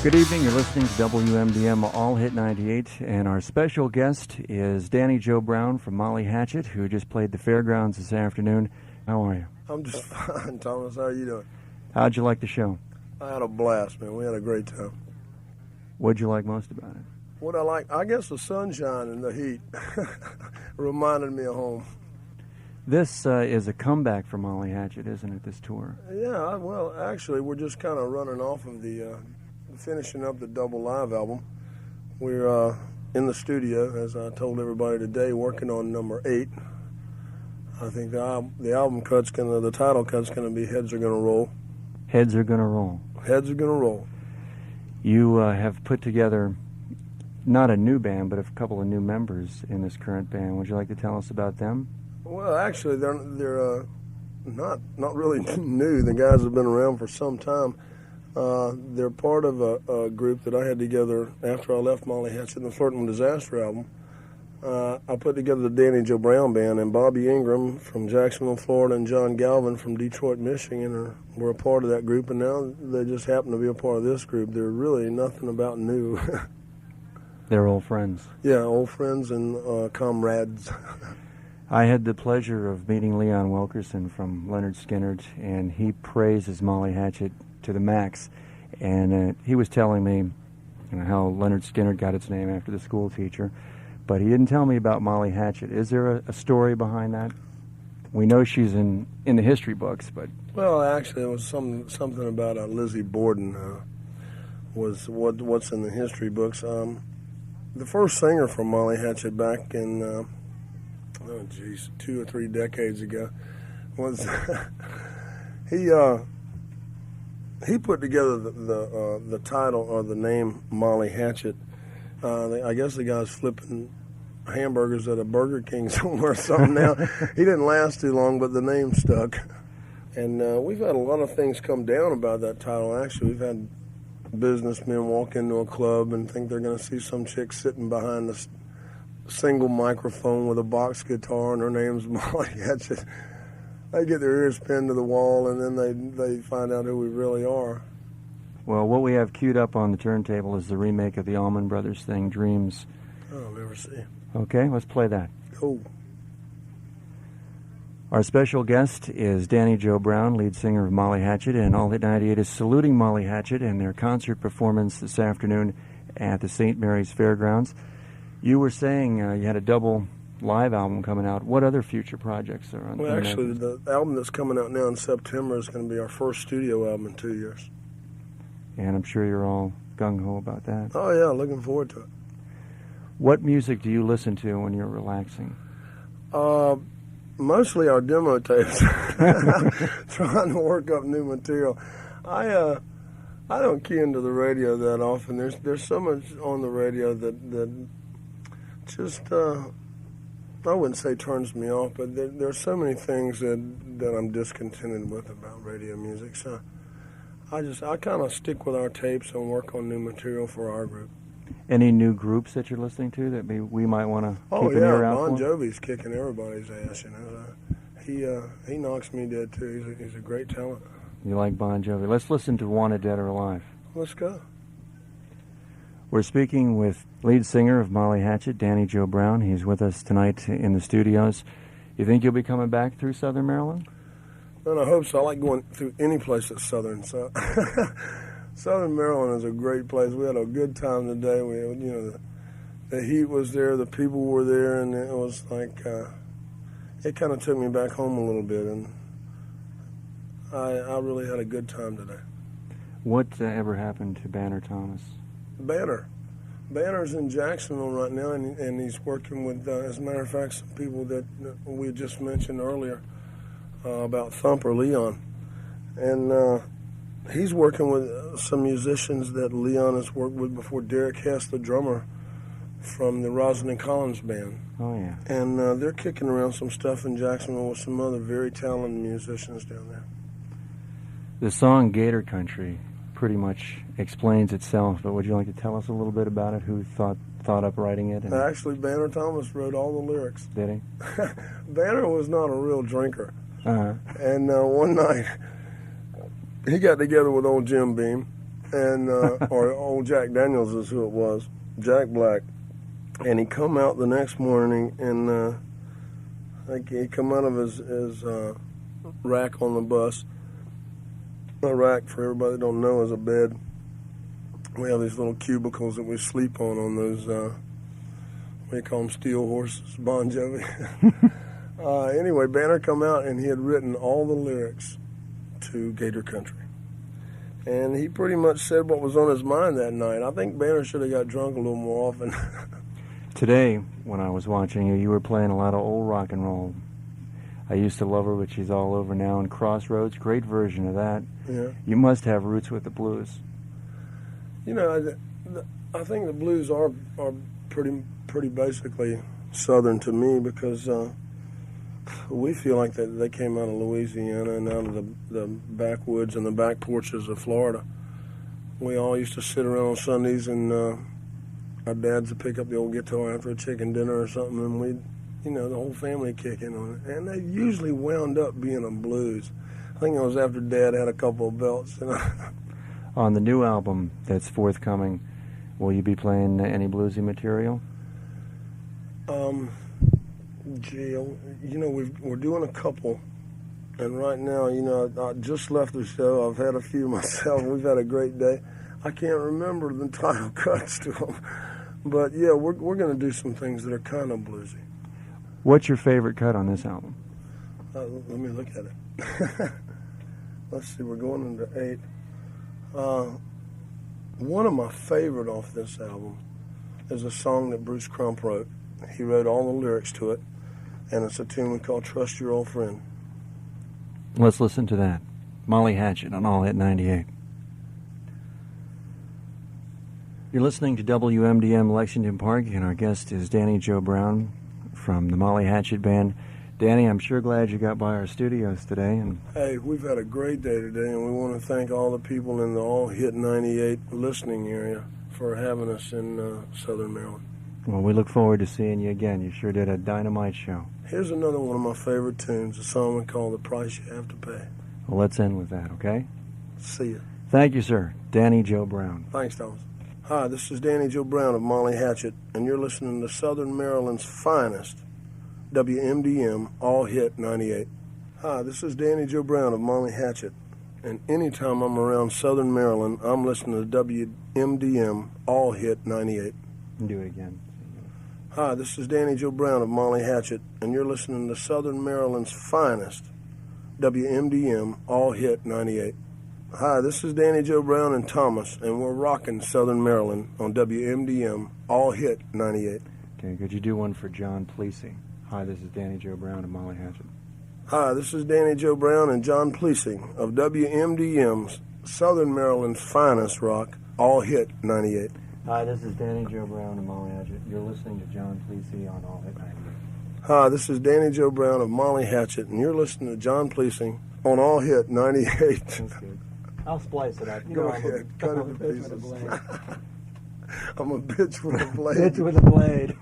Good evening. You're listening to WMDM All Hit 98, and our special guest is Danny Joe Brown from Molly Hatchet, who just played the fairgrounds this afternoon. How are you? I'm just fine, Thomas. How are you doing? How'd you like the show? I had a blast, man. We had a great time. What'd you like most about it? What I like, I guess the sunshine and the heat reminded me of home. This is a comeback for Molly Hatchet, isn't it, this tour? Yeah, well, actually, we're just kind of running off of the, finishing up the double live album. We're in the studio, as I told everybody today, working on number 8. I think the album cut's the title cut's gonna be Heads Are Gonna Roll. Heads Are Gonna Roll. Heads Are Gonna Roll. You have put together not a new band, but a couple of new members in this current band. Would you like to tell us about them? Well, actually, they're not really new. The guys have been around for some time. They're part of a group that I had together after I left Molly Hatchet and the Flirting with Disaster album. I put together the Danny Joe Brown Band, and Bobby Ingram from Jacksonville, Florida, and John Galvin from Detroit, Michigan were a part of that group, and now they just happen to be a part of this group. They're really nothing about new. They're old friends. Yeah, old friends and comrades. I had the pleasure of meeting Leon Wilkerson from Lynyrd Skynyrd, and he praises Molly Hatchet to the max. And he was telling me how Lynyrd Skynyrd got its name after the school teacher, but he didn't tell me about Molly Hatchet. Is there a story behind that? We know she's in the history books, but... Well, actually, it was something about Lizzie Borden was what's in the history books. The first singer for Molly Hatchet back in... 2 or 3 decades ago, was he put together the title or the name Molly Hatchet. I guess the guy's flipping hamburgers at a Burger King somewhere or something now. He didn't last too long, but the name stuck. And we've had a lot of things come down about that title. Actually, we've had businessmen walk into a club and think they're going to see some chick sitting behind the single microphone with a box guitar, and her name's Molly Hatchet. They get their ears pinned to the wall, and then they find out who we really are. Well, what we have queued up on the turntable is the remake of the Allman Brothers thing, Dreams. Oh, I'll never see. Okay, let's play that. Cool. Our special guest is Danny Joe Brown, lead singer of Molly Hatchet, and All Hit 98 is saluting Molly Hatchet and their concert performance this afternoon at the St. Mary's Fairgrounds. You were saying you had a double live album coming out. What other future projects are on? Well, actually, the album that's coming out now in September is going to be our first studio album in 2 years. And I'm sure you're all gung-ho about that. Oh, yeah, looking forward to it. What music do you listen to when you're relaxing? Mostly our demo tapes. Trying to work up new material. I don't key into the radio that often. There's so much on the radio that just, I wouldn't say turns me off, but there's so many things that I'm discontented with about radio music. So I kind of stick with our tapes and work on new material for our group. Any new groups that you're listening to that we might want to keep an ear out for? Bon Jovi's kicking everybody's ass, He knocks me dead, too. He's a great talent. You like Bon Jovi. Let's listen to Wanted Dead or Alive. Let's go. We're speaking with lead singer of Molly Hatchet, Danny Joe Brown. He's with us tonight in the studios. You think you'll be coming back through Southern Maryland? Well, I hope so. I like going through any place that's Southern. So Southern Maryland is a great place. We had a good time today. The heat was there, the people were there, and it was like it kind of took me back home a little bit, and I really had a good time today. What ever happened to Banner Thomas? Banner's in Jacksonville right now, and he's working with, as a matter of fact, some people that we just mentioned earlier about Thumper Leon. And he's working with some musicians that Leon has worked with before. Derek Hess, the drummer from the Rosalind Collins Band. Oh, yeah. And they're kicking around some stuff in Jacksonville with some other very talented musicians down there. The song Gator Country pretty much explains itself, but would you like to tell us a little bit about it? Who thought up writing it? Actually, Banner Thomas wrote all the lyrics. Did he? Banner was not a real drinker. Uh-huh. And one night, he got together with old Jim Beam, and or old Jack Daniels is who it was, Jack Black. And he come out the next morning, and he come out of his rack on the bus. A rack, for everybody that don't know, is a bed. We have these little cubicles that we sleep on those, we call them steel horses, Bon Jovi. Anyway, Banner come out, and he had written all the lyrics to Gator Country. And he pretty much said what was on his mind that night. I think Banner should have got drunk a little more often. Today, when I was watching you, you were playing a lot of old rock and roll. I Used to Love Her, but She's All Over Now, and Crossroads, great version of that. Yeah. You must have roots with the blues. You know, I think the blues are pretty basically Southern to me, because we feel like they came out of Louisiana and out of the backwoods and the back porches of Florida. We all used to sit around on Sundays, and our dads would pick up the old guitar after a chicken dinner or something, and we'd, the whole family kick in on it. And they usually wound up being a blues. I think it was after Dad had a couple of belts. On the new album that's forthcoming, will you be playing any bluesy material? We're doing a couple, and right now, I just left the show. I've had a few myself. We've had a great day. I can't remember the title cuts to them, but yeah, we're going to do some things that are kind of bluesy. What's your favorite cut on this album? Let me look at it. Let's see, we're going into 8. One of my favorite off this album is a song that Bruce Crump wrote. He wrote all the lyrics to it, and it's a tune we call Trust Your Old Friend. Let's listen to that. Molly Hatchet on All Hit 98. You're listening to WMDM Lexington Park, and our guest is Danny Joe Brown from the Molly Hatchet Band. Danny, I'm sure glad you got by our studios today. And hey, we've had a great day today, and we want to thank all the people in the All Hit 98 listening area for having us in Southern Maryland. Well, we look forward to seeing you again. You sure did a dynamite show. Here's another one of my favorite tunes, a song we call The Price You Have to Pay. Well, let's end with that, okay? See ya. Thank you, sir. Danny Joe Brown. Thanks, Thomas. Hi, this is Danny Joe Brown of Molly Hatchet, and you're listening to Southern Maryland's finest, WMDM All Hit 98. Hi, this is Danny Joe Brown of Molly Hatchet, and anytime I'm around Southern Maryland, I'm listening to WMDM All Hit 98. Do it again. Hi, this is Danny Joe Brown of Molly Hatchet, and you're listening to Southern Maryland's finest, WMDM All Hit 98. Hi, this is Danny Joe Brown and Thomas, and we're rocking Southern Maryland on WMDM All Hit 98. Okay, could you do one for John Plessie? Hi, this is Danny Joe Brown of Molly Hatchet. Hi, this is Danny Joe Brown and John Plessie of WMDM's Southern Maryland's finest rock, All Hit 98. Hi, this is Danny Joe Brown of Molly Hatchet. You're listening to John Plessie on All Hit 98. Hi, this is Danny Joe Brown of Molly Hatchet, and you're listening to John Plessie on All Hit 98. That's good. I'll splice it up. Go ahead, cut it to pieces. I'm a bitch with a blade. Bitch with a blade.